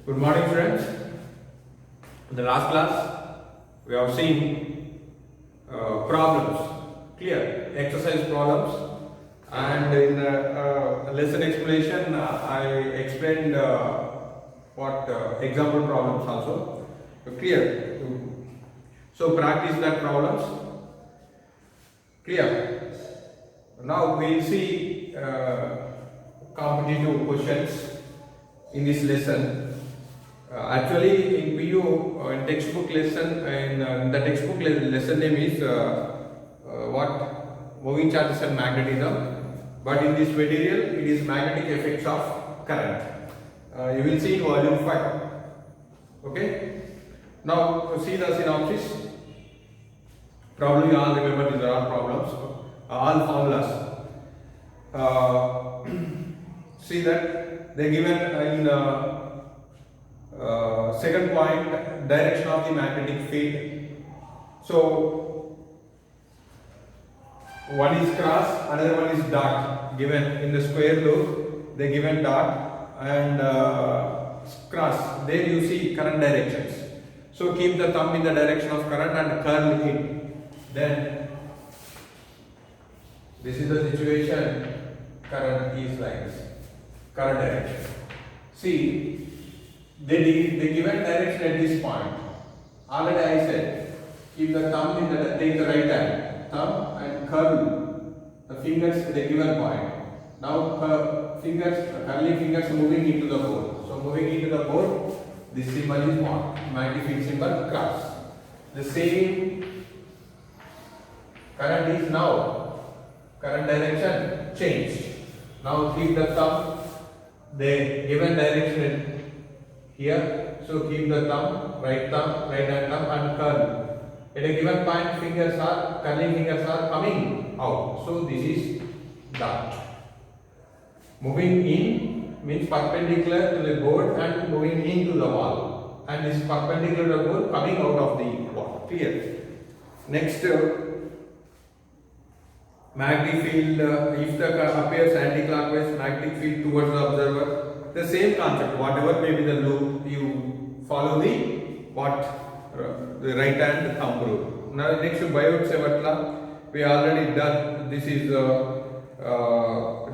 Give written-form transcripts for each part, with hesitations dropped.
Good morning, friends. In the last class, we have seen problems, clear exercise problems, and in lesson explanation, I explained what example problems also. Clear. So practice that problems. Clear. Now we will see competitive questions in this lesson. Actually, in PU, in textbook lesson, and the textbook lesson name is what? Moving charges and magnetism. But in this material, it is magnetic effects of current. You will see in volume 5. Okay? Now, see the synopsis. Probably you all remember these are all problems, all formulas. See that they given in second point, direction of the magnetic field. So one is cross, another one is dot. Given in the square loop, they given dot and cross. There you see current directions. So keep the thumb in the direction of current and curl it. Then this is the situation. Current is like this. Current direction. See, they given direction at this point. Already I said, keep the thumb in the, take the right hand, thumb and curl the fingers at the given point. Now curly fingers moving into the board. So moving into the board, this symbol is what? Magnetic field symbol cross. The same current is now, current direction changed. Now keep the thumb, the given direction here, so keep the thumb, right hand thumb and curl. At a given point, curling fingers are coming out. So this is dot. Moving in means perpendicular to the board and moving into the wall. And this is perpendicular to the board coming out of the wall. Clear? Next, magnetic field, if the current appears anti-clockwise, magnetic field towards the observer. The same concept, whatever may be the loop, you follow the right hand thumb rule. Now next, Biot-Savart law, we already done. This is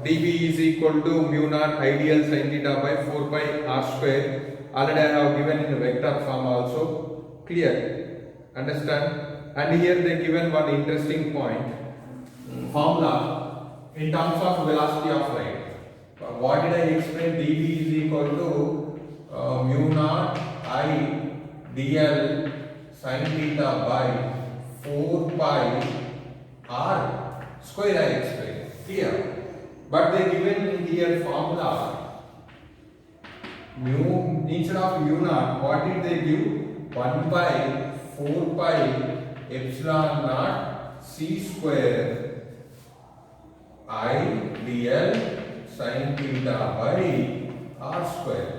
dB is equal to mu naught ideal sin theta by 4 pi r square. Already I have given in the vector form also. Clear? Understand? And here they given one interesting point. Formula in terms of velocity of light. What did I explain? dB is equal to mu naught I dl sin theta by 4 pi r square. I explained. Clear? But they given in here formula mu instead of mu naught. What did they give? 1 by 4 pi epsilon naught c square I dl sin theta by r square.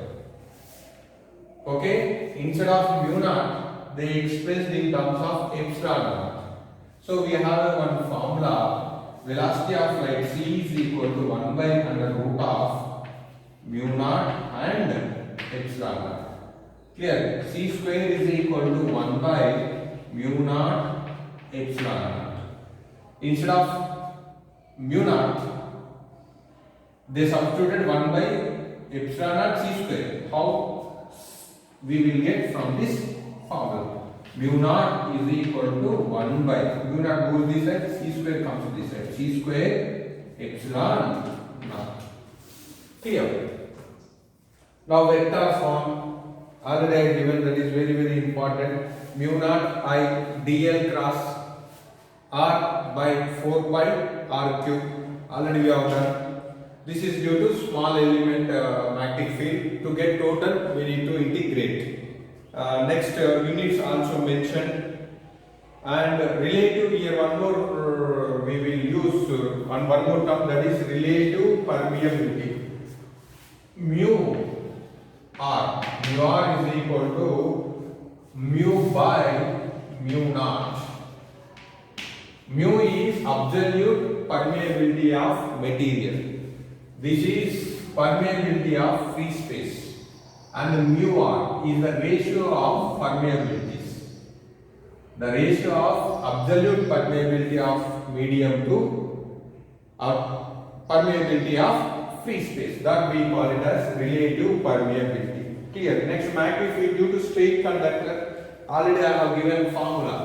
Okay? Instead of mu naught, they expressed in terms of epsilon naught. So we have one formula, velocity of light c is equal to 1 by under root of mu naught and epsilon naught. Clear? C square is equal to 1 by mu naught epsilon naught. Instead of mu naught, they substituted 1 by epsilon naught c square. How we will get from this formula? Mu naught is equal to 1 by, mu naught goes this side, c square comes to this side, c square epsilon naught. Clear? Now vector form, already I have given, that is very important. Mu naught I dl cross r by 4 pi r cube. Already we have done. This is due to small element magnetic field. To get total, we need to integrate. Next units also mentioned. And relative, here one more we will use one more term, that is relative permeability. Mu r is equal to mu by mu naught. Mu is absolute permeability of material. This is permeability of free space. and mu r is the ratio of permeabilities. The ratio of absolute permeability of medium to permeability of free space. That we call it as relative permeability. Clear? Next, magnetic field due to straight conductor. Already I have given formula.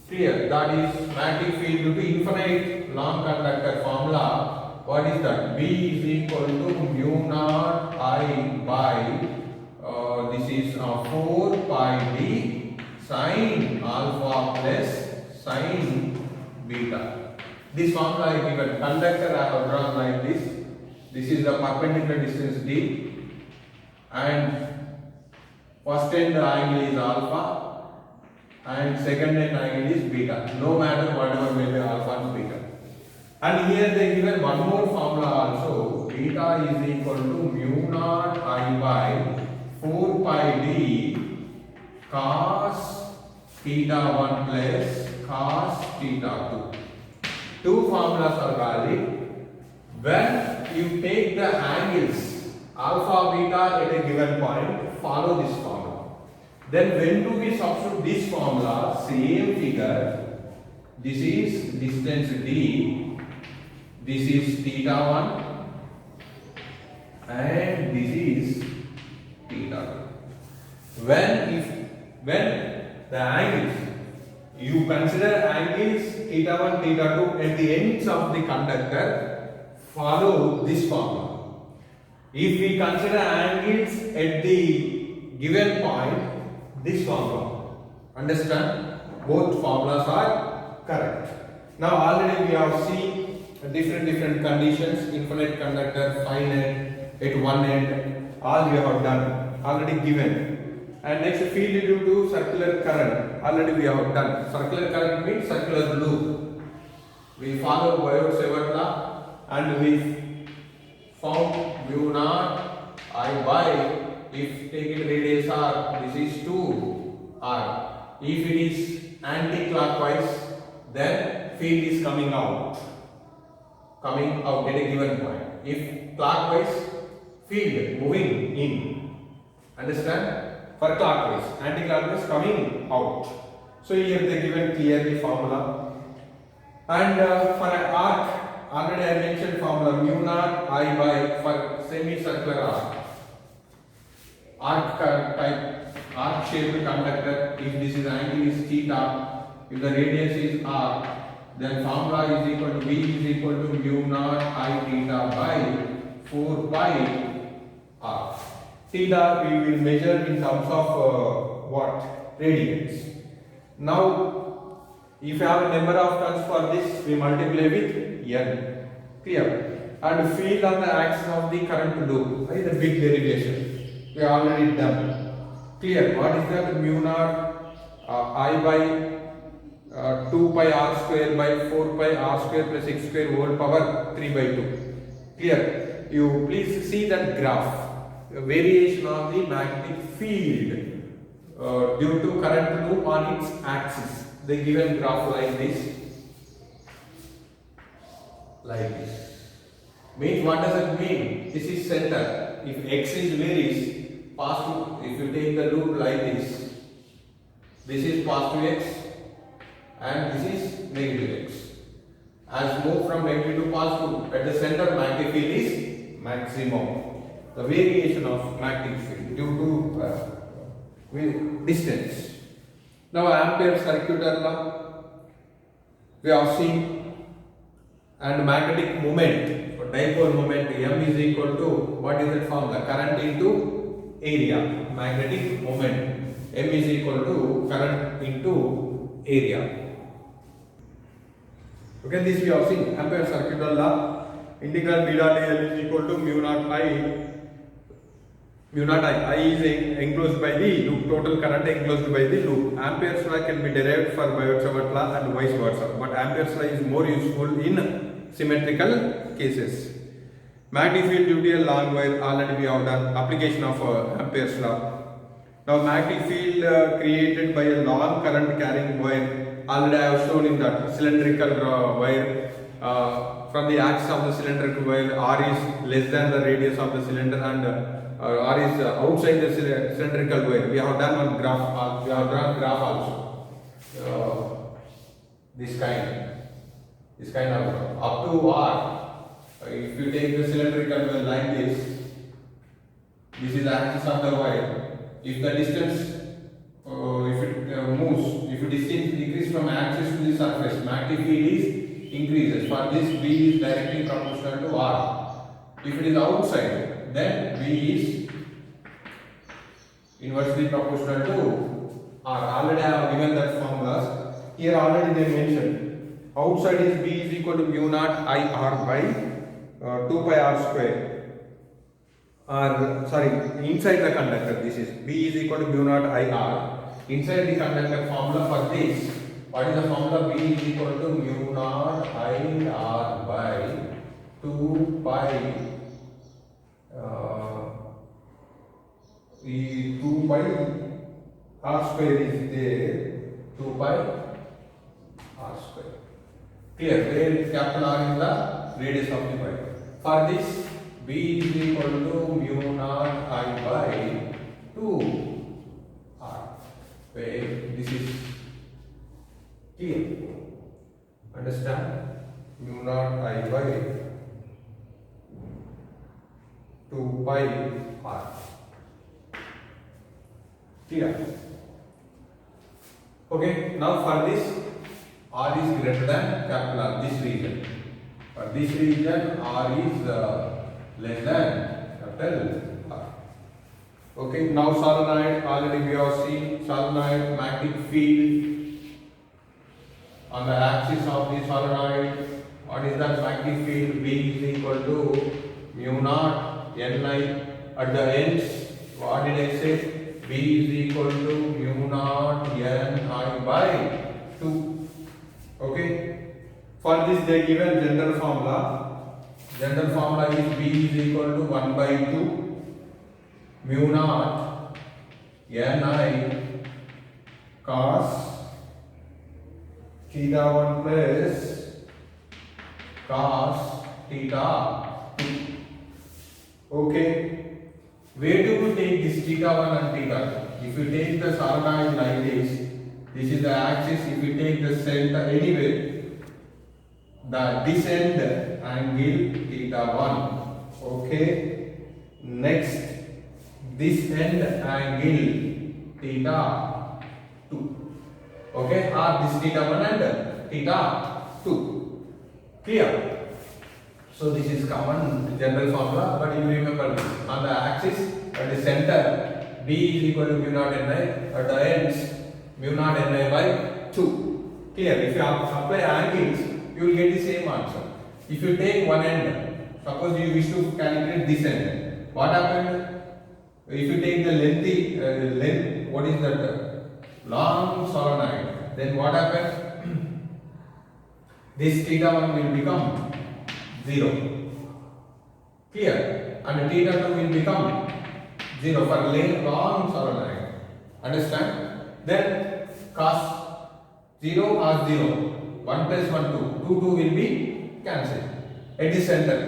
Clear? That is magnetic field due to infinite non-conductor formula. What is that? B is equal to mu naught I by this is 4 pi d sin alpha plus sin beta. This formula is given. Conductor I have drawn like this. This is the perpendicular distance d, and first end angle is alpha and second end angle is beta. No matter whatever may be alpha and beta. And here they given one more formula also. Beta is equal to mu naught I by 4 pi d cos theta 1 plus cos theta 2. Two formulas are valid when you take the angles alpha beta at a given point. Follow this formula. Then when do we substitute this formula? Same figure. This is distance d. This is theta 1 and this is theta 2. When the angles, you consider angles theta 1, theta 2 at the ends of the conductor, follow this formula. If we consider angles at the given point, this formula. Understand? Both formulas are correct. Now already we have seen different conditions, infinite conductor, finite at one end, all we have done, already given. And next, field due to circular current, already we have done. Circular current means circular loop. We follow Biot-Savart law and we found mu naught I by, if taken radius r, this is 2 r. If it is anti-clockwise, then field is coming out at a given point. If clockwise, field moving in. Understand? For clockwise, anti-clockwise coming out. So here they given clearly formula. And for an arc, already I mentioned formula mu naught I by for semicircular arc. Arc type, arc shaped conductor. If this is angle is theta, if the radius is r, then formula is equal to V is equal to mu naught I theta by 4 pi r. Theta we will measure in terms of what? Radians. Now, if you have a number of turns for this, we multiply with n. Clear? And field on the axis of the current loop. Right? The big derivation. We are already done. Clear? What is that? Mu naught I by 2 pi r square by 4 pi r square plus x square whole power 3 by 2. Clear? You please see that graph. Variation of the magnetic field due to current loop on its axis. They given graph like this. Like this. Means what does it mean? This is center. If x is varies, positive. If you take the loop like this is positive x and this is negative x. As move from negative to positive, at the center magnetic field is maximum. The variation of magnetic field due to distance. Now Ampere circuit law we have seen, and magnetic moment or dipole moment M is equal to what is that formula? Current into area. Magnetic moment M is equal to current into area. Okay, this we have seen. Ampere circuit law, integral b dot L is equal to mu naught I. Mu naught I is enclosed by the loop, total current enclosed by the loop. Ampere's law can be derived for Biot-Savart law and vice versa, but Ampere's law is more useful in symmetrical cases. Magnetic field due to a long wire, already we have done application of Ampere's law. Now magnetic field created by a long current carrying wire, already I have shown in that cylindrical wire. From the axis of the cylindrical wire, r is less than the radius of the cylinder and R is outside the cylindrical wire. We have done one graph. We have drawn graph also. This kind of up to R. If you take the cylindrical wire like this is the axis of the wire. If the distance, if it moves, if the distance decreases from axis to the surface, magnetic field is increases. For this, B is directly proportional to R. If it is outside, then B is inversely proportional to R. Already I have given that formulas. Here already they mentioned. Outside is B is equal to mu naught I R by 2 pi R square. Inside the conductor, this is B is equal to mu naught I R. Inside the conductor, formula for this, what is the formula? B is equal to mu naught I R by 2 pi 2 pi R square is there, 2 pi R square. Clear? Where capital R is the radius of the wire. For this, B is equal to mu naught I by 2 R. Where this is clear. Understand? Mu naught I by 2 pi R. Clear? Okay, now for this, R is greater than capital R, this region. For this region, R is less than capital R. Okay, now solenoid, already we have seen solenoid magnetic field on the axis of the solenoid. What is that magnetic field? B is equal to mu naught Ni at the ends. What did I say? B is equal to mu naught Ni by 2. Okay. For this they given general formula. General formula is B is equal to 1 by 2 mu naught Ni cos theta 1 plus cos theta 2. Okay. Where do we take this theta 1 and theta 2? If you take the solenoid like this is the axis. If you take the center anyway, this end angle theta 1. Okay. Next, this end angle theta 2. Okay. Or this theta 1 and theta 2. Clear? So this is common general formula, but you remember this. On the axis at the center, B is equal to mu naught Ni. At the ends, mu naught Ni by 2. Clear? If you apply angles, you will get the same answer. If you take one end, suppose you wish to calculate this end, what happened? If you take the length, what is that? Long solenoid. Then what happens? This theta 1 will become 0. Clear? And theta 2 will become 0 for long solenoid. Understand? Then cos 0 cos 0. 1 plus 1 2. 2 2 will be cancelled. At the center.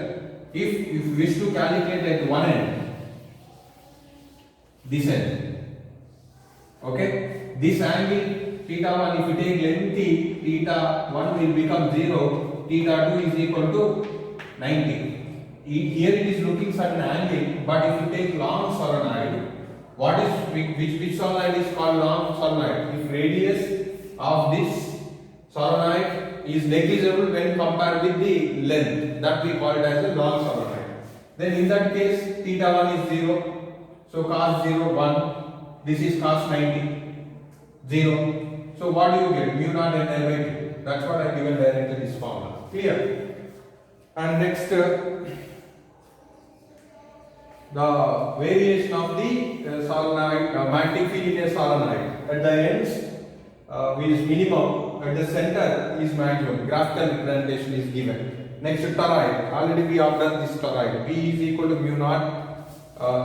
If you wish to calculate at one end, this end. Okay? This angle theta 1, if you take length theta 1 will become 0. Theta 2 is equal to 90. Here it is looking at an angle, but if you take long solenoid, which solenoid is called long solenoid? If radius of this solenoid is negligible when compared with the length, that we call it as a long solenoid. Then in that case, theta 1 is 0. So cos 0 1. This is cos 90 0. So what do you get? Mu naught Ni by 2. That's what I given directly this formula. Clear? And next, the variation of the solenoid, magnetic field in a solenoid. At the ends is minimum, at the center is maximum. Graphical representation is given. Next, toroid. Already we have done this toroid. B is equal to mu naught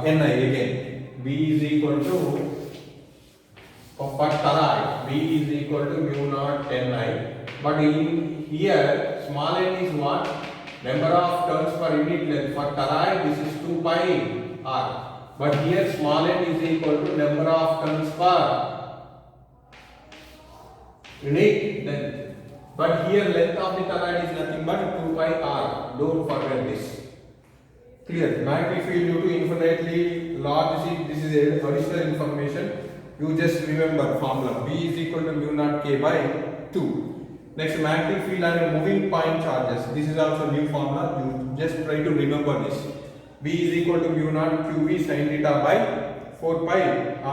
Ni again. B is equal to, for toroid, B is equal to mu naught Ni. But in here, small n is what? Number of turns per unit length. For toroid, this is 2 pi R. but here small n is equal to number of turns per unit length. But here length of the toroid is nothing but 2 pi r. Don't forget this. Clear? Magnetic field due to infinitely large sheet. This is additional information. You just remember formula. B is equal to mu naught k by 2. Next, magnetic field and moving point charges. This is also new formula. You just try to remember this. B is equal to mu naught qv sin theta by 4 pi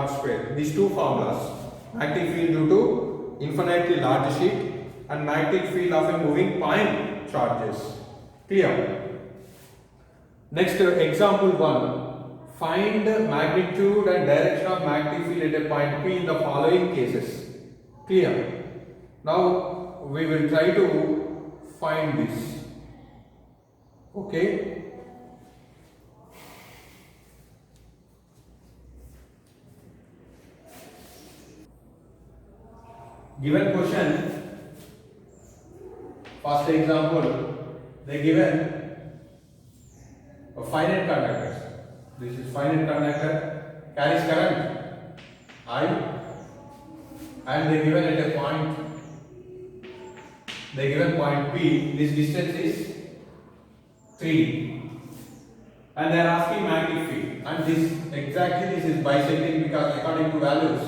r square. These two formulas. Magnetic field due to infinitely large sheet and magnetic field of a moving point charges. Clear? Next, example 1. Find magnitude and direction of magnetic field at a point P in the following cases. Clear? Now we will try to find this. Okay. Given question, first example, they given a finite conductor. This is finite conductor, carries current I, and they given at a point, they given point P. This distance is 3, and they are asking magnetic field. And this is bisecting because according to values,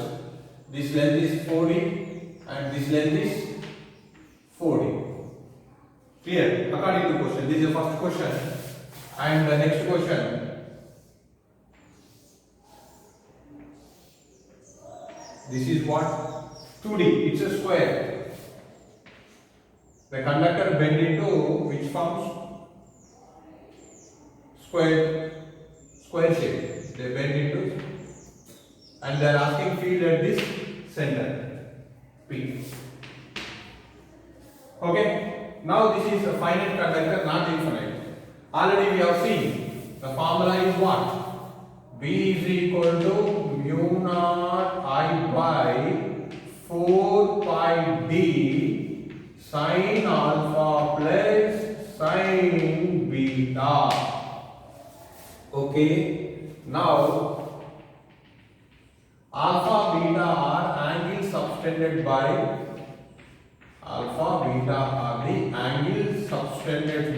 this length is 4d and this length is 4d. Clear? According to question, this is the first question. And the next question, this is what? 2D, it's a square. The conductor bend into which forms? Square shape. They bend into, and they are asking field at this center, P. Okay. Now this is a finite conductor, not infinite. Already we have seen the formula is what? B is equal to mu naught I by 4 pi d sin alpha plus sin beta. Okay. Now alpha beta are angles subtended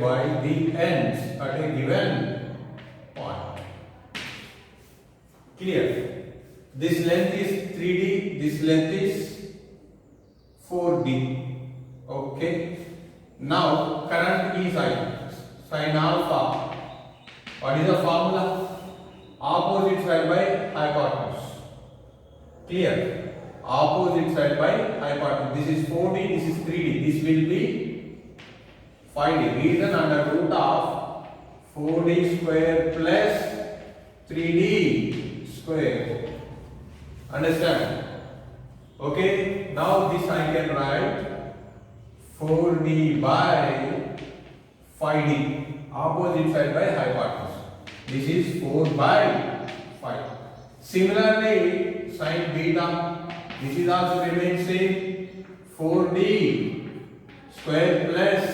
by the ends at a given point. Clear? This length is 3d, this length is 4d. Okay. Now current is I, sin alpha. What is the formula? Opposite side by hypotenuse. Clear? Opposite side by hypotenuse. This is 4d, this is 3d. This will be 5d. Reason under root of 4d square plus 3d square. Understand? Okay. Now this I can write 4d by 5d. Opposite side by hypotenuse. This is 4 by 5. Similarly, sin beta. This is also remains same. 4d square plus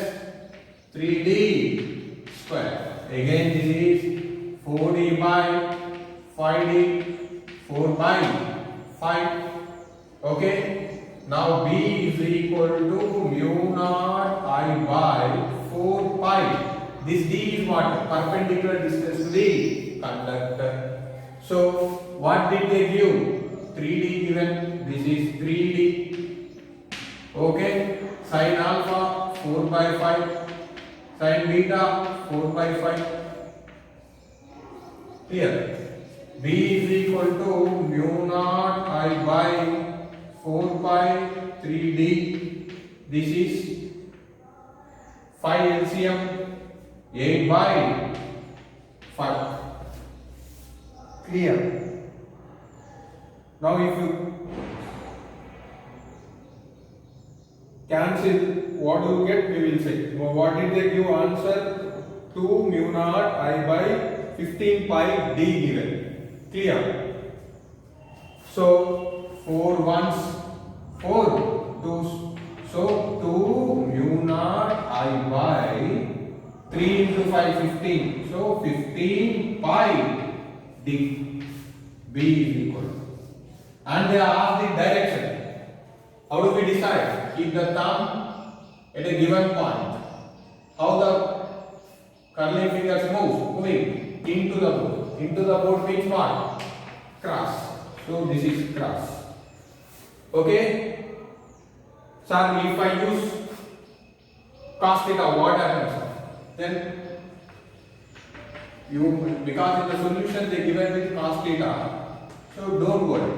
3d square. Again this is 4d by 5d, 4 by 5. Okay. Now B is equal to mu naught I by 4 pi. This d is what? Perpendicular distance to the conductor. So what did they give? 3d given. This is 3d. Okay. Sin alpha 4 by 5. Sin beta 4 by 5. Here B is equal to mu naught I by 4 by 3d. This is 5 LCM 8 by 5. Clear? Now if you cancel, what do you get? We will say. What did they give answer? 2 mu naught I by 15 pi d given. Clear? So 4 ones 4 2s. So 2 mu naught I by 3 into 5 15. So 15 pi d. is equal to. And they are asked the direction. How do we decide? Keep the thumb at a given point. How the curly fingers moving into the board. Into the board means what? Cross. So this is cross. Okay? Sir, if I use cos theta, what happens? Then because in the solution they given with cos theta, so don't worry.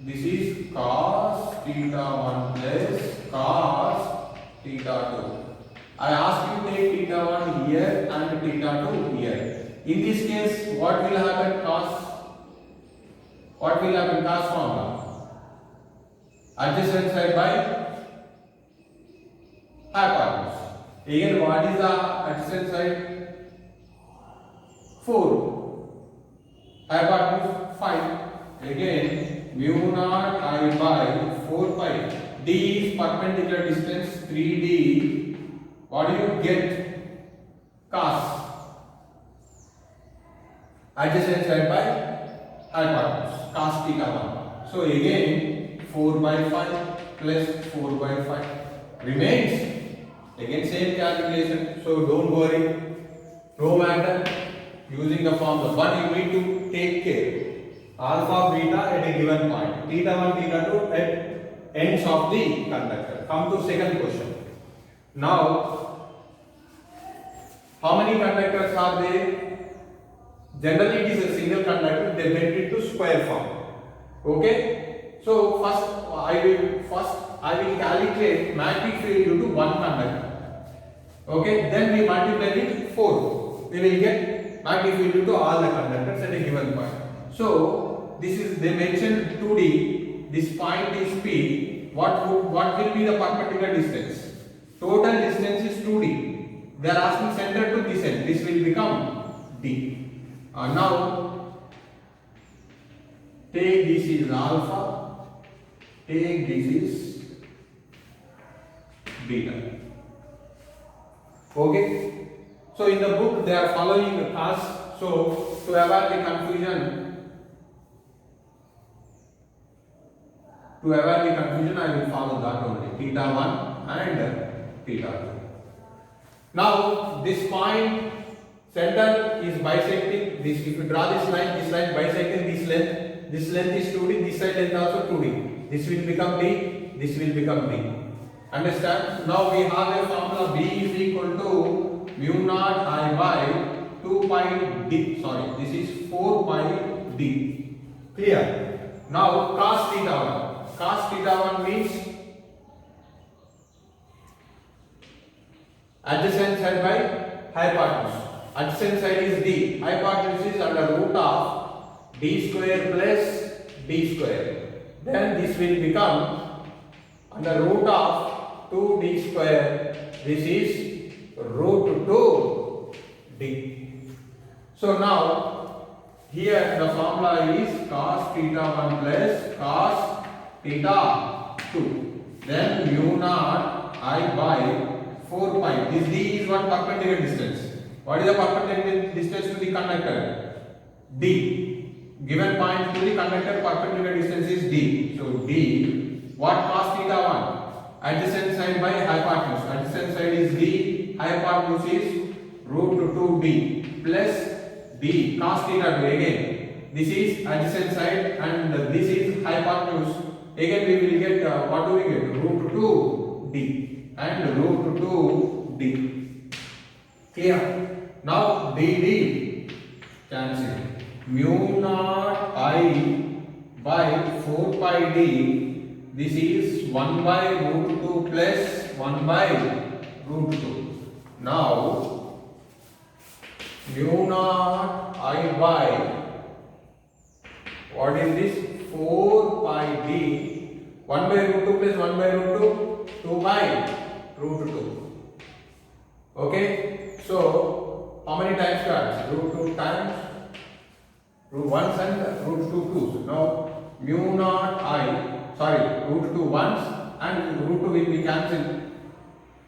This is cos theta 1 plus cos theta 2. I ask you to take theta 1 here and theta 2 here. In this case, what will happen? What will happen? Cos formula. Adjacent side by hypotenuse. Again, what is the adjacent side? 4. Hypotenuse 5. Again, mu naught I by 4 pi. D is perpendicular distance 3D. What do you get? Cos. Adjacent side by hypotenuse. Cos theta 1. So again, 4 by 5 plus 4 by 5 remains. Again, same calculation. So don't worry. No matter. Using the formula, but you need to take care. Alpha, beta at a given point. Theta 1, theta 2 at ends of the conductor. Come to second question. Now, how many conductors are there? Generally, it is a single conductor. They bend it to square form. Okay. So first, I will calculate magnetic field due to one conductor. Okay. Then we multiply with 4. We will get magnetic field due to all the conductors at a given point. So this is, they mentioned 2D. This point is P. What will be the perpendicular distance? Total distance is 2D. They are asking center to this end. This will become D. Now take this is alpha. Take this is beta. Okay. So in the book they are following the cos. So to avoid the confusion, I will follow that only. Theta 1 and theta 2. Now this point center is bisecting this. If you draw this line bisecting this length. This length is 2D. This side length also 2D. This will become D. This will become D. Understand? Now we have a formula. B is equal to mu naught I by 2 pi D. Sorry, this is 4 pi D. Clear? Now cos theta 1. Cos theta 1 means adjacent side by hypotenuse. Adjacent side is D. Hypotenuse is under root of D square plus D square. Then this will become under root of 2D square. This is root 2D. So now here the formula is cos theta 1 plus cos theta 2. Then mu naught I by 4 pi. This D is what? Perpendicular distance. What is the perpendicular distance to the conductor? D. Given point to the conductor, perpendicular distance is D. So D. What cos theta 1? Adjacent side by hypotenuse. Adjacent side is D. Hypotenuse is root 2D plus D. Cos theta 2 again. This is adjacent side and this is hypotenuse. Again we will get what do we get? Root 2D and root 2D. Clear? Now DD cancel. Mu naught I by 4 pi D. This is 1 by root 2 plus 1 by root 2. Now mu naught I by what is this? 4 pi D. 1 by root 2 plus 1 by root 2, 2 by root 2. Okay. So how many times cards? Root 2 times root 1 and root 2 2s. Now mu naught I, root 2 once and root 2 will be cancelled.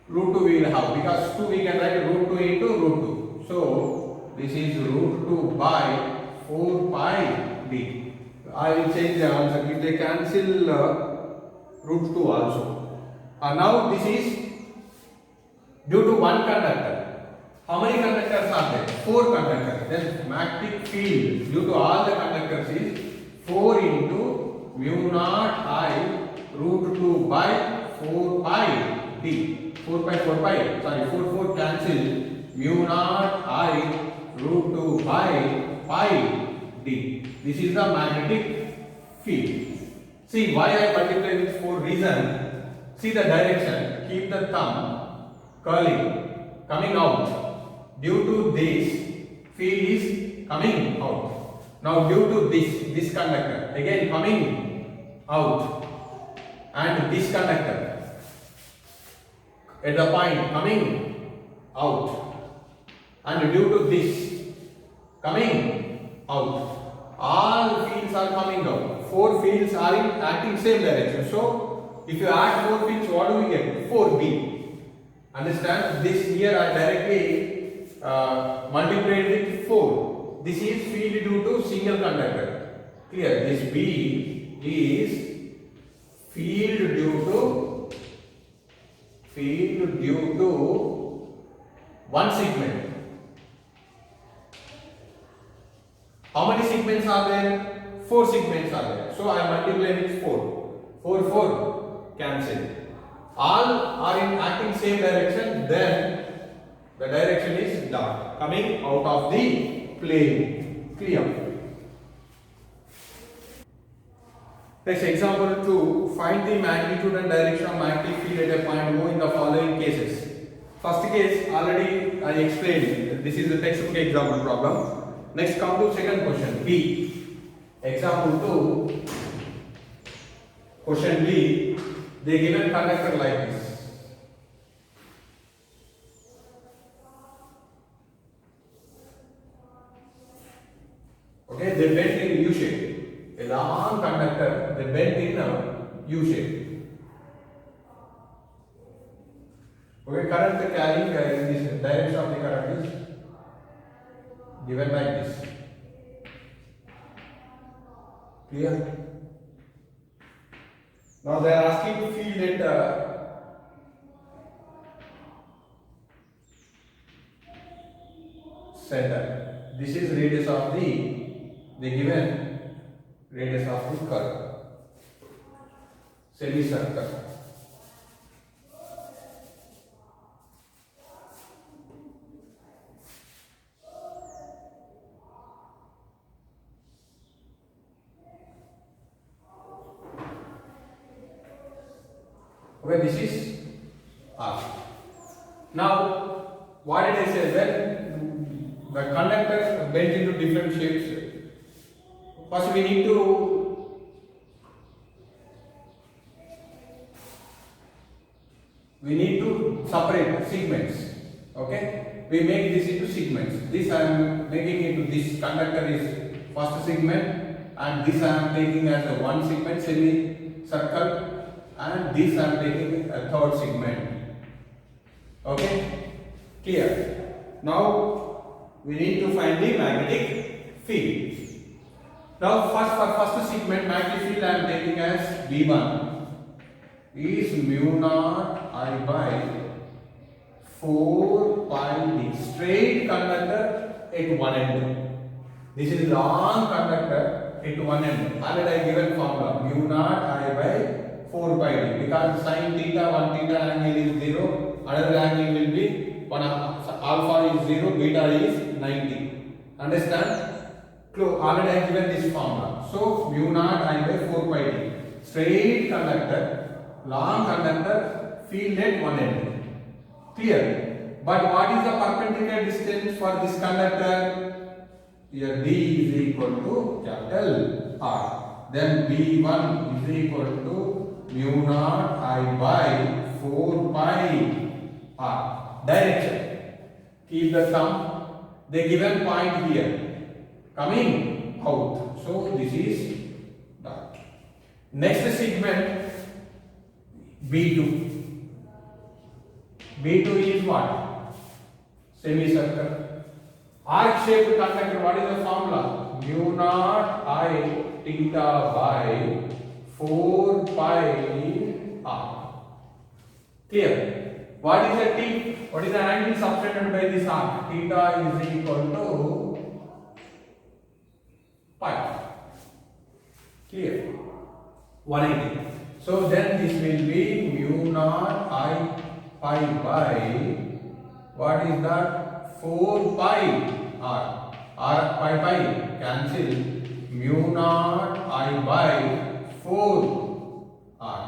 Root 2 we will have, because 2 we can write root 2 into root 2. So this is root 2 by 4 pi D. I will change the answer. If they cancel root 2 also. Now this is due to one conductor. How many conductors are there? 4 conductors. Then magnetic field due to all the conductors is 4 into mu naught I root 2 by 4 pi D. 4 pi, sorry, 4 cancel. Mu naught I root 2 by pi D. This is the magnetic field. See why I multiply with 4 reason. See the direction. Keep the thumb curling, coming out. Due to this, field is coming out. Now due to this conductor, again coming out, and this conductor at the point coming out, and due to this coming out, all fields are coming out. 4 fields are in acting same direction. So if you add 4 fields, what do we get? 4B. Understand? This here I directly multiplied with 4. This is field due to single conductor. Clear? This B is field due to one segment. How many segments are there? 4 segments are there. So I multiply with 4. 4 cancel. All are in acting same direction. Then the direction is dark, coming out of the plane. Clear? Next, example 2. Find the magnitude and direction of magnetic field at a point O in the following cases. First case already I explained. This is the textbook example problem. Next, come to second question. B. Example 2. Question B. They given conductor like this. Okay, they bent in U shape. A long conductor, they bent in a U shape. Okay, current carrying in this direction of the current is given like this. Clear? Now they are asking field at center. This is radius of the given radius of the curve, semicircle. Okay, this is R. Now, what did I say? When the conductors bent into different shapes, first we need to separate segments. Okay, we make this into segments. This I am making into this conductor is first segment, and this I am taking as a one segment semicircle. And this I am taking a third segment. Okay, clear? Now we need to find the magnetic field. Now for first segment, magnetic field I am taking as V1 is mu naught I by 4 pi d. Straight conductor at one end. This is long conductor at one end. Already I given formula mu naught I by 4 pi d, because sin theta, one theta angle is 0, another angle will be alpha is 0, beta is 90. Understand? Already I given this formula. So mu naught I by 4 pi d. Straight conductor, long conductor, field at one end. Clear? But what is the perpendicular distance for this conductor? Here d is equal to capital R. Then B1 is equal to mu naught I by 4 pi R. Direction. Keep the thumb. They given point here. Coming out. So this is dot. Next segment B2. B2 is what? Semicircle. Arc shaped conductor. What is the formula? mu naught I theta by 4 pi r. Clear? What is the t? What is the angle subtended by this arc? Theta is equal to pi. Clear? 180. So then this will be mu naught I pi by, what is that? 4 pi r. R pi cancel. Mu naught I by 4 r.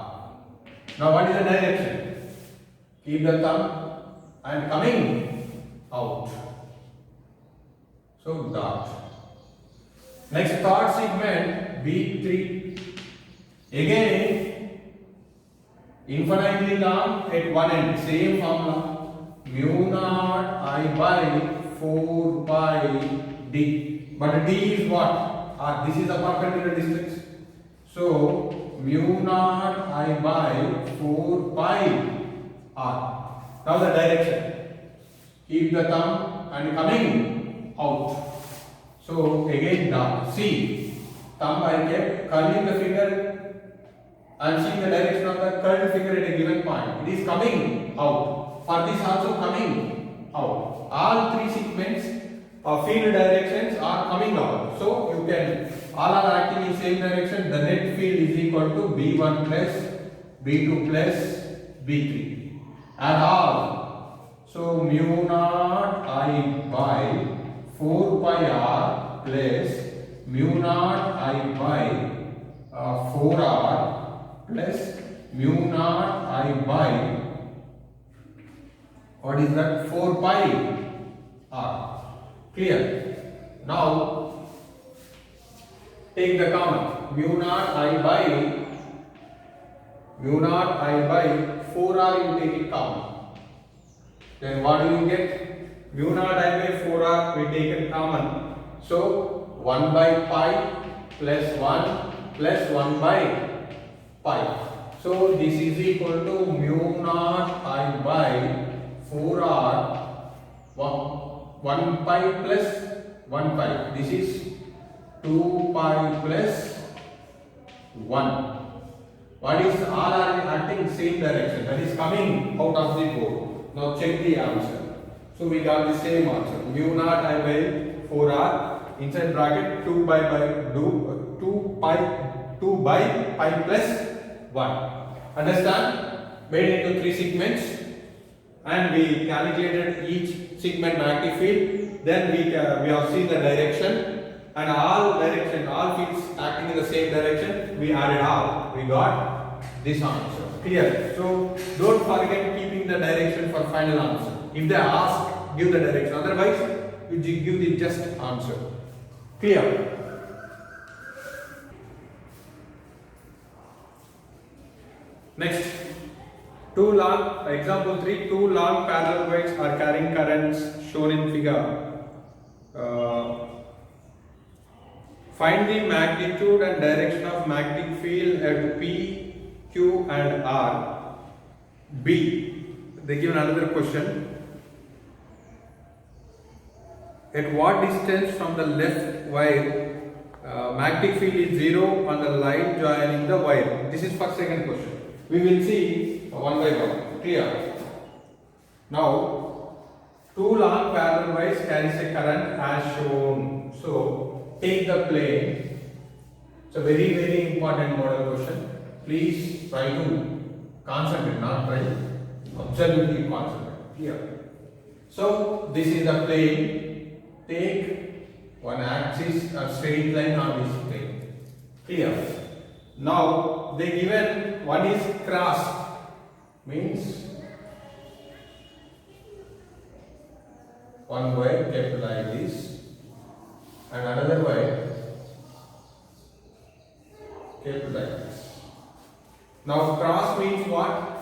Now what is the direction? Keep the thumb and coming out. So dot. Next third segment B3. Again infinitely long at one end. Same formula. Mu naught I by 4 pi d. But d is what? This is the perpendicular distance. So mu naught I by 4 pi r. Now the direction. Keep the thumb and coming out. So again down. See, thumb I kept curling the finger and seeing the direction of the curled finger at a given point. It is coming out. For this also coming out. All three segments of field directions are coming out. So you can, all are acting in same direction. The net field is equal to B1 plus B2 plus B3. And all. So mu naught I by 4 pi r plus mu naught I by 4 r plus mu naught I by, what is that? 4 pi r. Clear? Now take the common. Mu naught I by 4 r, you take it common. Then what do you get? Mu naught I by 4 r, we take it common. So 1 by pi plus 1 plus 1 by pi. So this is equal to mu naught I by 4 r 1 pi plus 1 pi. This is 2 pi plus 1. What is all are acting same direction, that is coming out of the board. Now check the answer. So we got the same answer. Mu naught I by 4 r inside bracket 2 by 2 pi plus 1. Understand? Made into three segments and we calculated each segment magnetic field. Then we have seen the direction and all fields acting in the same direction. We added all. We got this answer. Clear? So don't forget keeping the direction for final answer. If they ask, give the direction. Otherwise, you give the just answer. Clear? Next, example 3, two long parallel wires are carrying currents shown in figure. Find the magnitude and direction of magnetic field at P, Q and R. B. They give another question. At what distance from the left wire magnetic field is 0 on the line joining the wire? This is for second question. We will see one by one. Clear? Now, two long parallel wires carries a current as shown. So, take the plane. It's a very, very important model question. Please try to concentrate, not try. Absolutely concentrate. Clear? So, this is the plane. Take one axis, a straight line on this plane. Clear? Now, they given one is cross, means one wire kept like this and another wire kept like this. Now cross means what?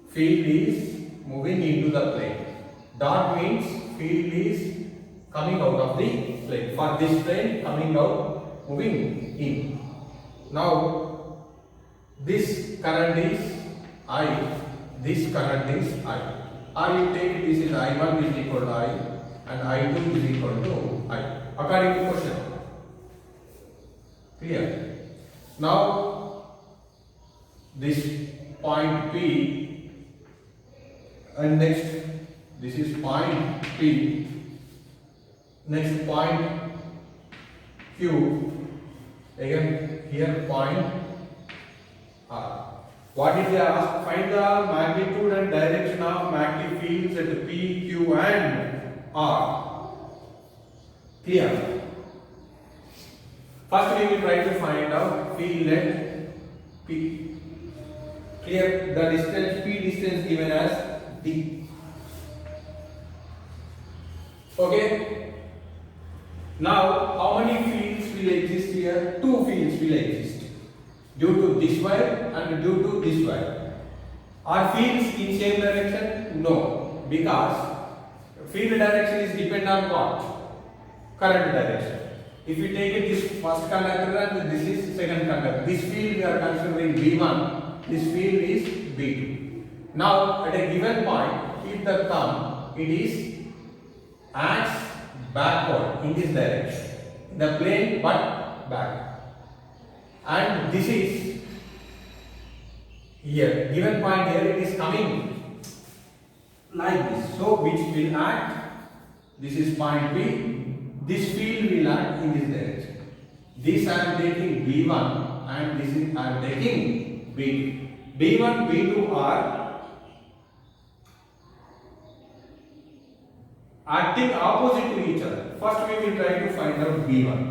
Field is moving into the plane. Dot means field is coming out of the plane. For this plane coming out, moving in. Now this current is I, this current is I. Or you take this is I1 is equal to I and I2 is equal to I. According to question, Clear? Now this point P, and next this is point P, next point Q, again here point R. What did they ask? Find the magnitude and direction of magnetic fields at P, Q and R. Clear? First we will try to find out field at P. Clear? The distance, P distance given as D. Okay? Now, how many fields will exist here? Two fields will exist. Due to this wire and due to this wire. Are fields in same direction? No. Because field direction is depend on what? Current direction. If we take it this first conductor and this is second conductor. This field we are considering B1. This field is B2. Now at a given point, keep the thumb, it is acts backward in this direction. In the plane but back. And this is here. Given point here, it is coming like this. So which will act? This is point B. This field will act in this direction. This I am taking B1 and this is I am taking B2. B1, B2 are acting opposite to each other. First we will try to find out B1.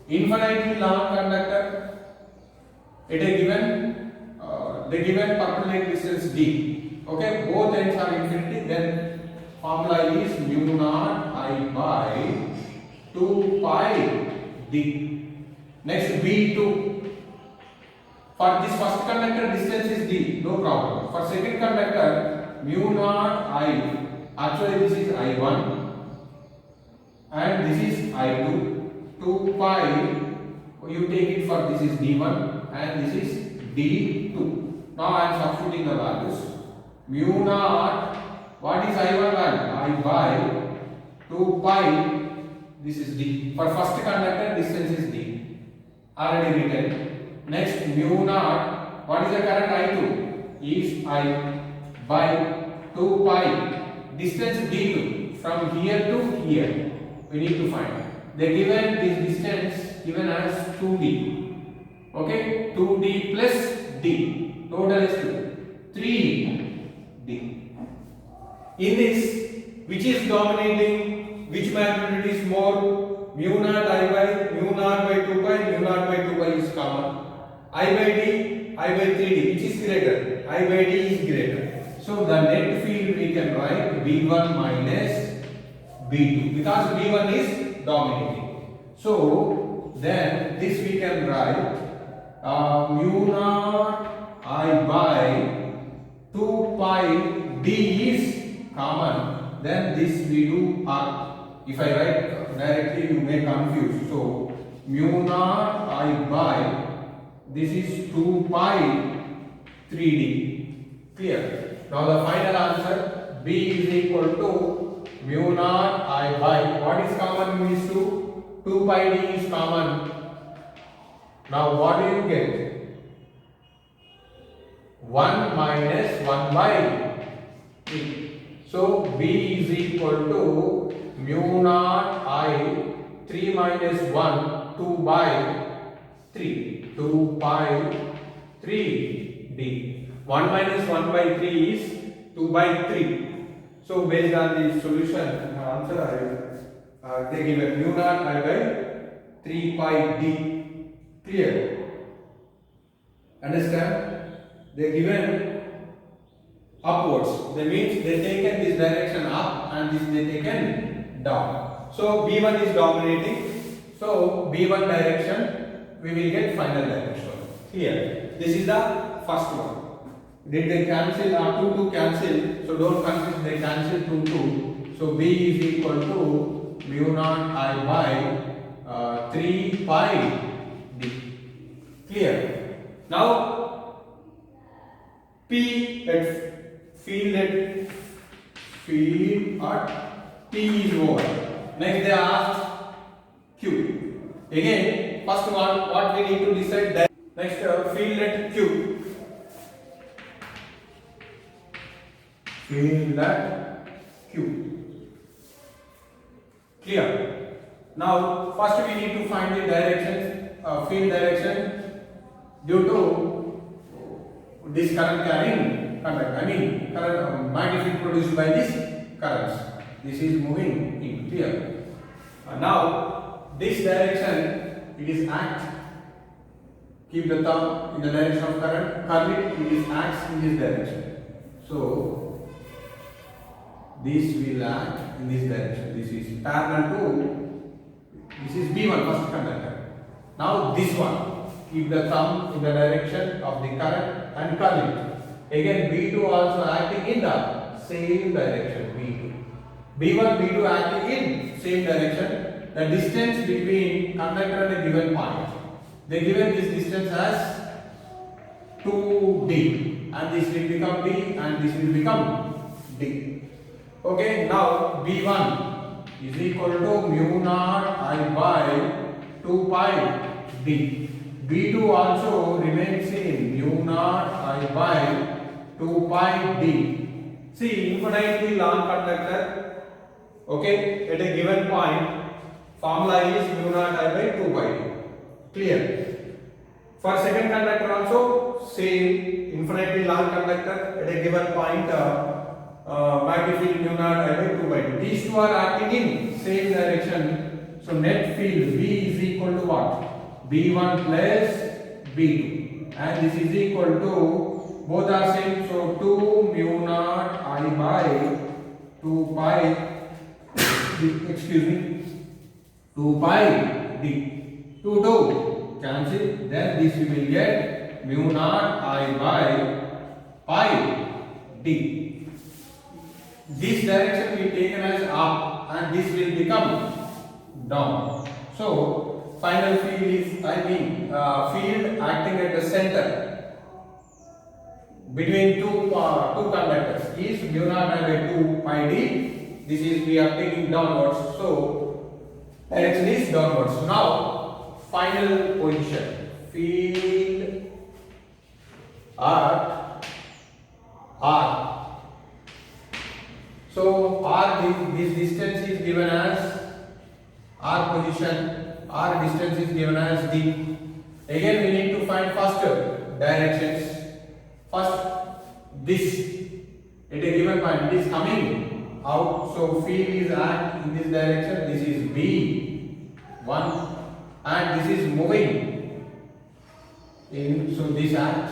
Infinitely long conductor. It is given the given perpendicular distance D. Okay, both ends are infinity. Then formula is mu naught I by 2 pi D. Next B2. For this first conductor distance is D, no problem. For second conductor mu naught I, actually this is I1 and this is I2, 2 pi, you take it for this is D1 and this is D2. Now I am substituting the values. Mu naught, what is I1 value? I by 2 pi, this is D. For first conductor distance is D, already written. Next mu naught, what is the current I2? Is I by 2 pi, distance D2 from here to here, we need to find. They given this distance given as 2D. Okay, 2D plus D, total is 3D. In this, which is dominating, which magnitude is more? Mu naught I by 2 pi, mu naught by 2 pi is common. I by D, I by 3D, which is greater? I by D is greater. So the net field we can write B1 minus B2 because B1 is dominating. So then this we can write mu naught I by 2 pi D is common. Then this we do if I write directly you may confuse. So mu naught I by this is 2 pi 3D. Clear? Now the final answer B is equal to mu naught I by, what is common in these two? 2 pi D is common. Now what do you get? 1 minus 1 by 3. So B is equal to mu naught I 3 minus 1 2 by 3. 2 pi 3D. 1 minus 1 by 3 is 2 by 3. So based on the solution, answer they give a mu naught I by 3 pi D. Clear? Understand? They given upwards. That means they taken this direction up and this they taken down. So B1 is dominating. So B1 direction we will get final direction. Here, this is the first one. Did they cancel? 2 cancel. So don't confuse. They cancel 2. So B is equal to mu naught I by 3 pi D. Clear? Now P at field at P is over. Next they ask Q. Again first one, what we need to decide that. Next, field at Q. Field at Q. Clear? Now, first we need to find the direction, field direction due to this current carrying conductor. I mean, current magnetic field produced by this currents. This is moving in. Clear? Now, this direction, it is act. Keep the thumb in the direction of current. Curl it is acts in this direction. So, this will act in this direction. This is parallel to, this is B1, first conductor. Now this one, keep the thumb in the direction of the current and curl it. Again B2 also acting in the same direction, B2. B1, B2 acting in same direction. The distance between conductor and a given point, they given this distance as 2D, and this will become D and this will become D. Okay, now B1 is equal to mu naught I by 2 pi D. B2 also remains same, mu naught I by 2 pi D. See, infinitely long conductor, okay, at a given point, formula is mu naught I by 2 pi D. Clear? For second conductor also, same, infinitely long conductor at a given point, magnetic field mu naught I by 2 by 2. These two are acting in same direction. So net field B is equal to what? B1 plus B2. And this is equal to, both are same. So 2 mu naught I by 2 pi, excuse me, 2 pi D. 2 cancel. Then this we will get mu naught I by pi D. This direction will be taken as up and this will become down. So final field is, field acting at the center between two conductors is mu naught I by 2 pi D. This is, we are taking downwards, so direction is downwards. Now final position, field at R. So R, this distance is given as R position, R distance is given as D. Again we need to find first directions. First this, at a given point it is coming out, so field is at in this direction, this is B1 and this is moving in, so this at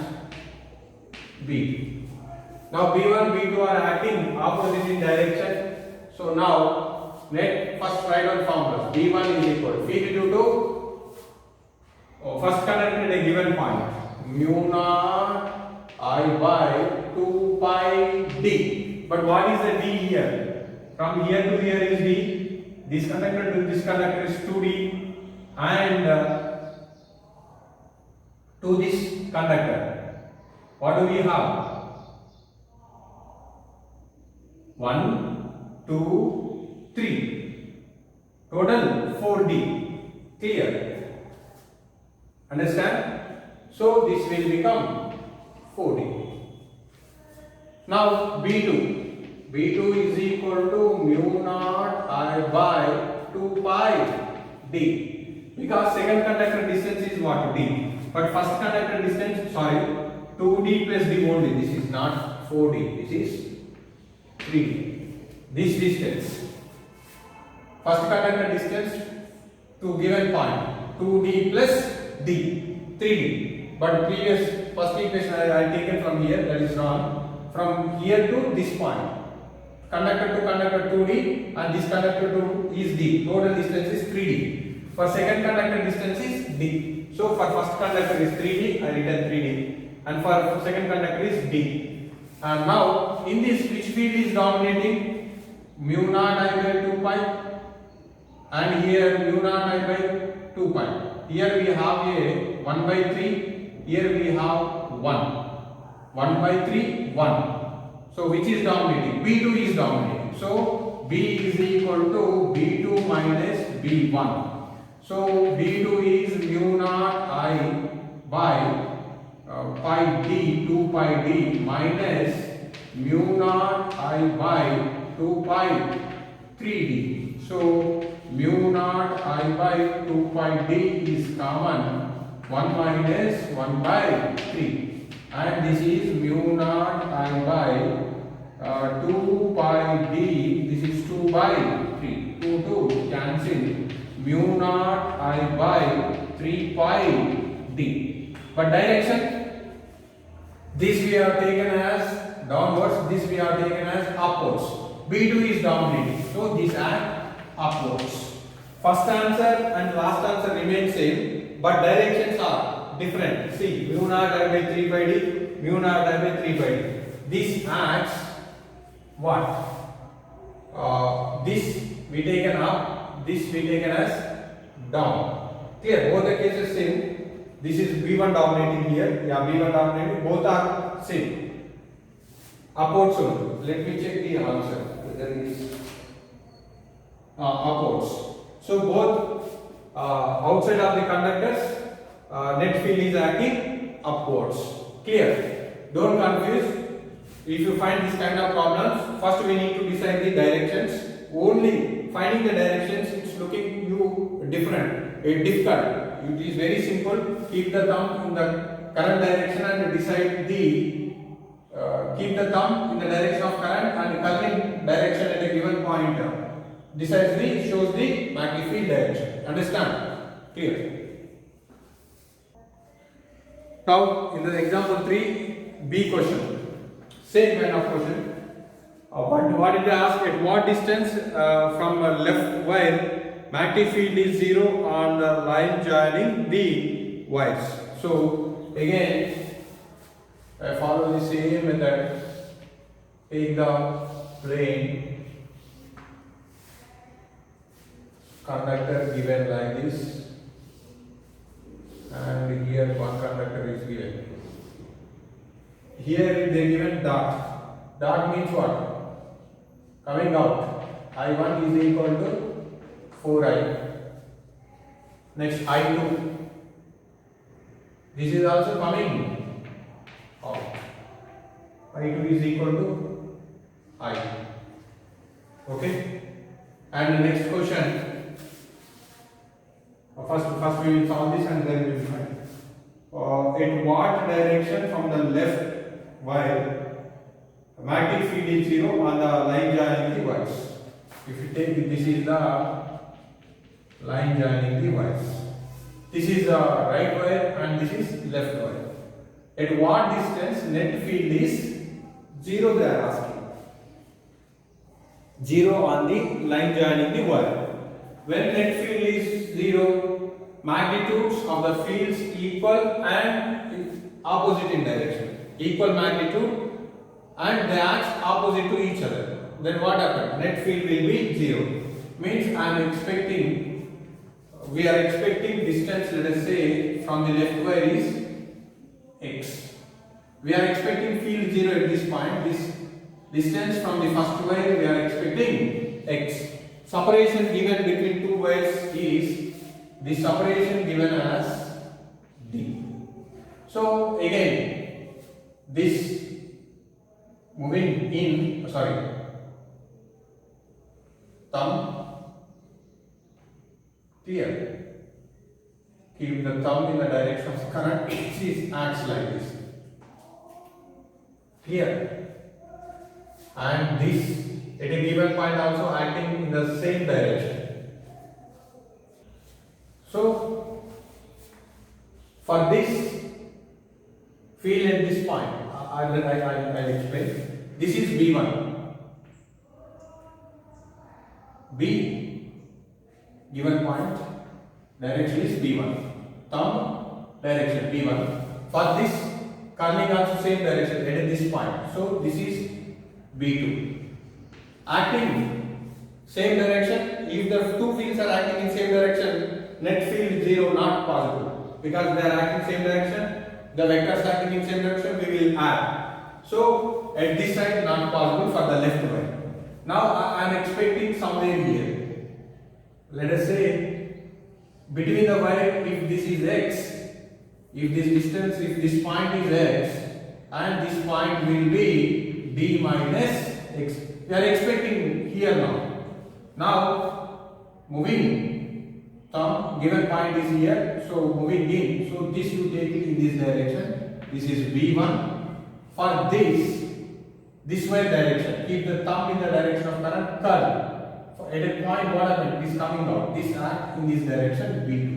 B. Now B1, B2 are acting opposite in direction. So now let first write down formulas. B1 is equal to field due to first conductor at a given point, mu naught I by 2 pi D. But what is the D here? From here to here is D. This conductor to this conductor is 2D, and to this conductor, what do we have? 1, 2, 3. Total 4D. Clear? Understand? So this will become 4D. Now B2. B2 is equal to mu naught I by 2 pi D. Because second conductor distance is what? D. But first conductor distance, sorry, 2D plus D only. This is not 4D. This is 3D. This distance, first conductor distance to given point, 2D plus D, 3D. But previous first equation I taken from here, that is wrong. From here to this point, conductor to conductor 2D and this conductor to is D. Total distance is 3D. For second conductor distance is D. So for first conductor is 3D, I written 3D, and for second conductor is D. And now in this, which field is dominating? Mu naught I by 2 pi, and here mu naught I by 2 pi. Here we have a 1 by 3, here we have 1. 1 by 3, 1. So which is dominating? B2 is dominating. So B is equal to B2 minus B1. So B2 is mu naught I by pi d 2 pi d minus mu naught I by 2 pi 3d. So mu naught I by 2 pi d is common, 1 minus 1 by 3, and this is mu naught I by 2 pi d, this is 2 by 3, 2 cancel, mu naught I by 3 pi d. But direction, this we have taken as downwards, this we have taken as upwards. B2 is dominating, so this act upwards. First answer and last answer remain same, but directions are different. See, mu naught I by 3 pi d, mu naught I by 3 pi d. This acts what? This we taken up, this we taken as down. Clear? Both the cases same. This is B1 dominating here. Yeah, B1 dominating. Both are same. Upwards only. Let me check the answer. Whether it is upwards. So both outside of the conductors, net field is acting upwards. Clear? Don't confuse. If you find this kind of problems, first we need to decide the directions. Only finding the directions, it's looking you different, difficult. It is very simple. Keep the thumb in the current direction and decide the keep the thumb in the direction of current and current direction at a given point. Decides the shows the magnetic field direction. Understand? Clear? Now in the example 3, B question. Same kind of question. What did they ask? At what distance from left wire magnetic field is 0 on the line joining the wires? So again, I follow the same method. Take the plane, conductor given like this, and here one conductor is given. Here they given dot. Dot means what? Coming out. I1 is equal to 4I. Next I2. This is also coming out. I2 is equal to I. Okay. And the next question. First we will solve this and then we will find. In what direction from the left wire magnetic field is 0 on the line joining the wires? If you take this is the line joining the wires. This is the right wire and this is left wire. At what distance net field is 0 they are asking. 0 on the line joining the wire. When net field is 0, magnitudes of the fields equal and opposite in direction. Equal magnitude and they act opposite to each other. Then what happens? Net field will be 0. Means I am expecting, we are expecting distance, let us say from the left wire is x. We are expecting field 0 at this point. This distance from the first wire we are expecting x. Separation given between two wires is the separation given as d. So again, this moving in, thumb, clear. Keep the thumb in the direction of current, it acts like this. Clear. And this at a given point also acting in the same direction. So for this field at this point, I'll explain. This is B1. B given point direction is B1. Thumb direction B1. For this curling also same direction at this point. So this is B2. Acting same direction. If the two fields are acting in same direction, net field 0 not possible because they are acting same direction. The vectors acting in same direction we will add. So at this side not possible for the left one. Now I am expecting somewhere here. Let us say between the wire, if this is x, if this distance, if this point is x, and this point will be d minus x. We are expecting here now. Now, moving thumb, given point is here, so moving in, so this you take it in this direction. This is V1. For this way direction, keep the thumb in the direction of current, curl. At a point, what happened? This coming out, this act in this direction, V2.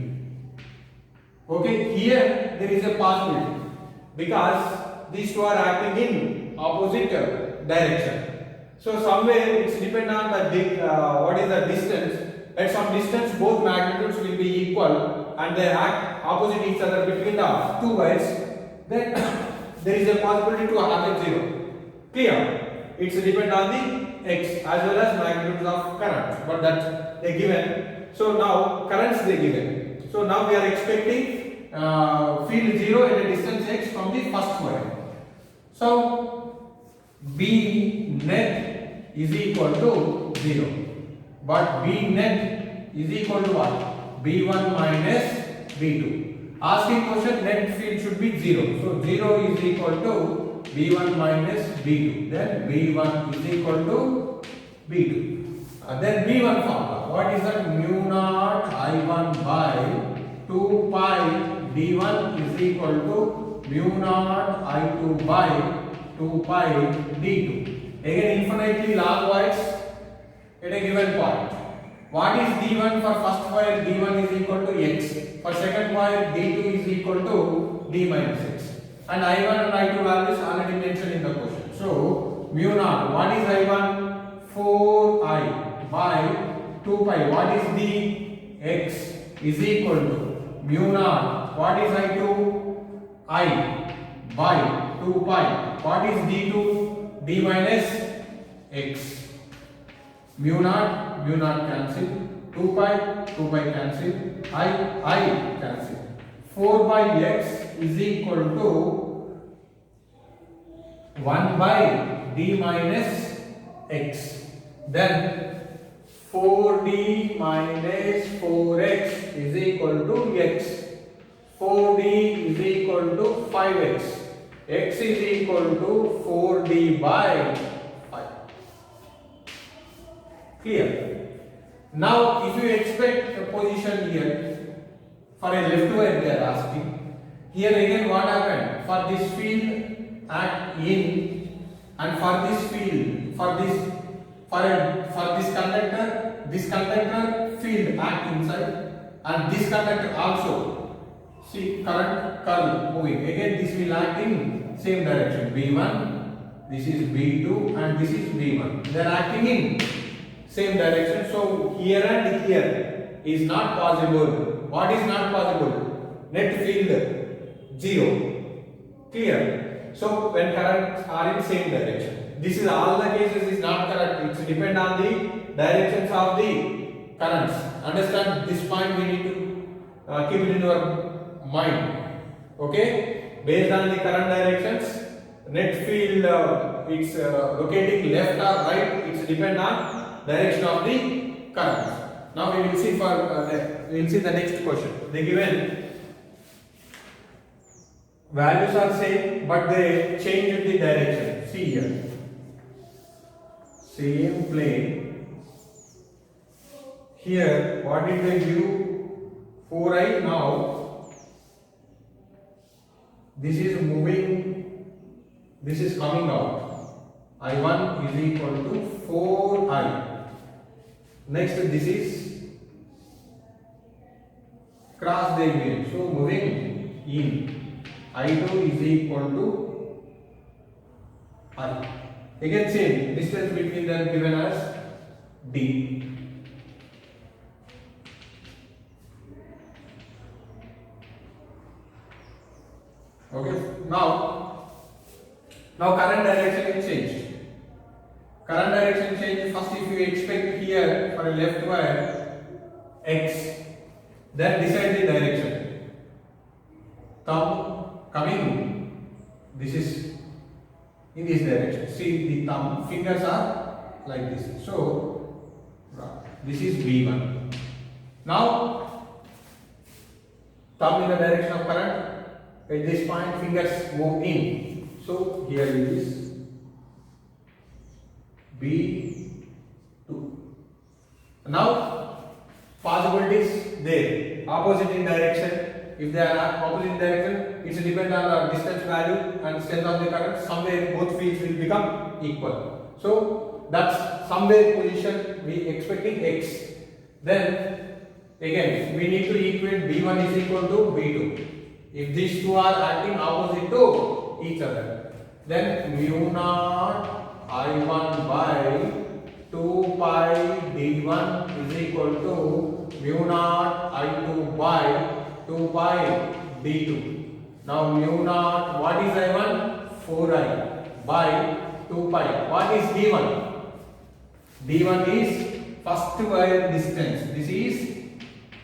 Okay, here there is a possibility because these two are acting in opposite direction. So somewhere it's depend on the what is the distance. At some distance, both magnitudes will be equal and they act opposite each other between the two wires. Then there is a possibility to have a zero. Clear? It's depend on the x as well as magnitudes of current, but that's they given. So now currents they given. So now we are expecting field 0 at a distance x from the first wire. So B net is equal to 0, but B net is equal to what? B1 minus B2. Asking question, net field should be 0. So 0 is equal to B1 minus B2. Then B1 is equal to B2. Then B1 formula. What is that? Mu naught I1 by 2 pi D1 is equal to mu naught I2 by 2 pi D2. Again infinitely long wires at a given point. What is D1 for first wire? D1 is equal to x. For second wire, D2 is equal to d minus x. And I1 and I2 values already mentioned in the question. So mu naught. What is I1? 4i by 2 pi. What is d? X is equal to mu naught. What is I2? I by 2 pi. What is d2? D minus x. Mu naught cancel. 2 pi cancel. I cancel. 4 by x is equal to 1 by d minus x. Then 4d minus 4x is equal to x. 4d is equal to 5x. X is equal to 4d by 5. Clear? Now, if you expect a position here for a left wire, they are asking. Here again, what happened? For this field, act in, and for this field, for this conductor field act inside, and this conductor also. See, current curl moving. Again, this will act in same direction. B1, this is B2, and this is B1. They are acting in same direction. So here and here is not possible. What is not possible? Net field 0. Clear? So when currents are in same direction, this is all the cases is not correct. It's depend on the directions of the currents. Understand this point? We need to keep it in your mind. Okay? Based on the current directions, net field it's locating left or right. It's depend on direction of the current. Now we will see the next question. They given values are same, but they changed the direction. See here, same plane. Here, what did they give? 4i. Now this is moving. This is coming out. I1 is equal to 4i. Next, this is cross diagonal. So moving in, I2 is equal to I. Again same, distance between them given as D. Okay, now current direction is changed. Current direction change. First, if you expect here for a left wire x, then decide the direction. Thumb coming, this is in this direction. See, the thumb fingers are like this. So this is B1. Now thumb in the direction of current. At this point, fingers move in. So here it is B2. Now possibilities there. Opposite in direction. If they are opposite in direction, it depends on the distance value and strength of the current. Somewhere both fields will become equal. So that's somewhere position we expecting X. Then again we need to equate B1 is equal to B2. If these two are acting opposite to each other, then mu naught I1 by 2 pi D1 is equal to mu naught I2 by 2 pi D2. Now mu naught, what is I1? 4I by 2 pi. What is D1? D1 is first wire distance. This is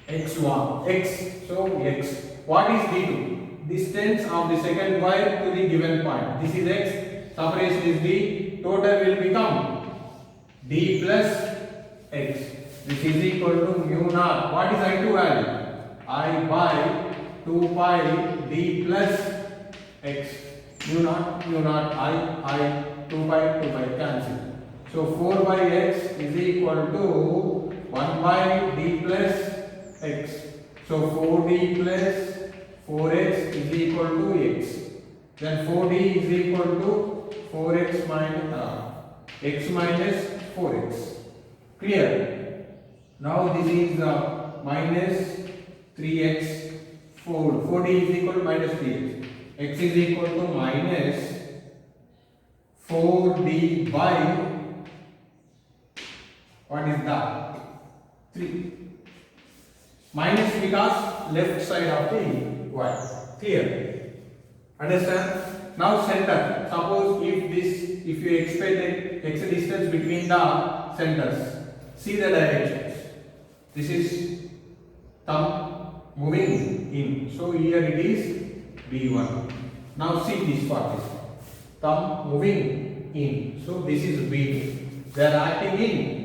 x1, x. So x. What is D2? Distance of the second wire to the given point. This is x. Separation is D. Total will become D plus x. This is equal to mu naught. What is I2 value? I by 2 pi D plus x. Mu naught, I, 2 pi cancel. So 4 by x is equal to 1 by D plus x. So 4D plus 4x is equal to x. Then 4D is equal to 4x minus x minus 4x. Clear? Now this is minus 3x 4. 4D is equal to minus 3x. X is equal to minus 4D by, what is that? 3. Minus because left side of the y. Clear? Understand? Now center. Suppose if you expect x distance between the centers, see the directions. This is thumb moving in. So here it is B1. Now see this part is thumb moving in. So this is B2. They are acting in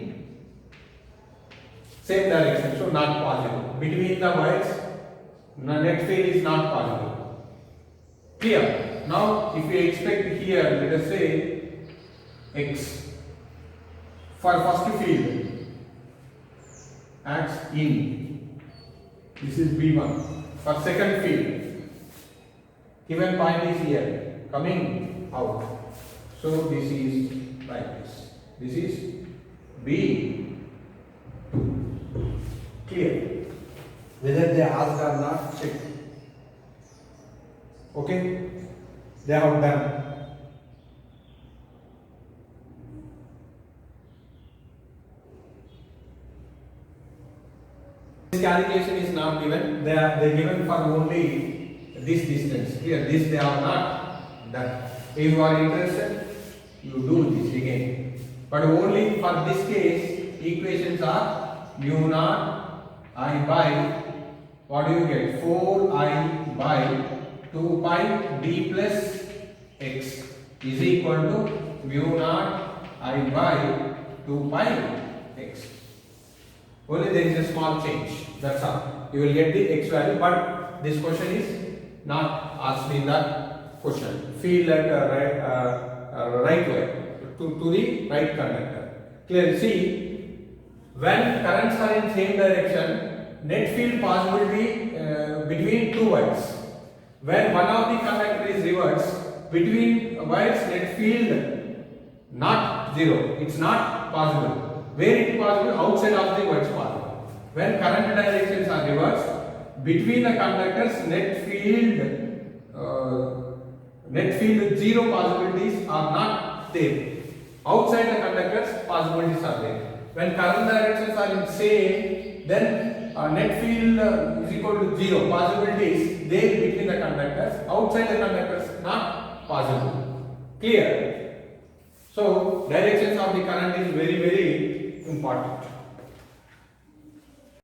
same direction, so not possible. Between the wires, the net field is not possible. Clear? Now, if we expect here, let us say x for first field acts in. This is B1. For second field, given point is here, coming out. So this is like this. This is B2. Clear? Whether they asked or not, check. Okay? They have done. This calculation is not given. They are given for only this distance. Clear? This they have not done. If you are interested, you do this again. But only for this case, equations are mu naught I by, what do you get? 4I by 2 pi D plus x is equal to mu naught I by 2 pi x. Only there is a small change. That's all. You will get the x value, but this question is not asked in the question. Field at right way to the right conductor. Clearly see. When currents are in same direction, net field possibility between two wires. When one of the conductor is reverse, between wires net field not zero. It's not possible. Where it is possible? Outside of the wires possible. When current directions are reversed, between the conductors net field zero possibilities are not there. Outside the conductors possibilities are there. When current directions are in same, then net field is equal to zero. Possibilities there between the conductors. Outside the conductors not possible. Clear? So directions of the current is very important.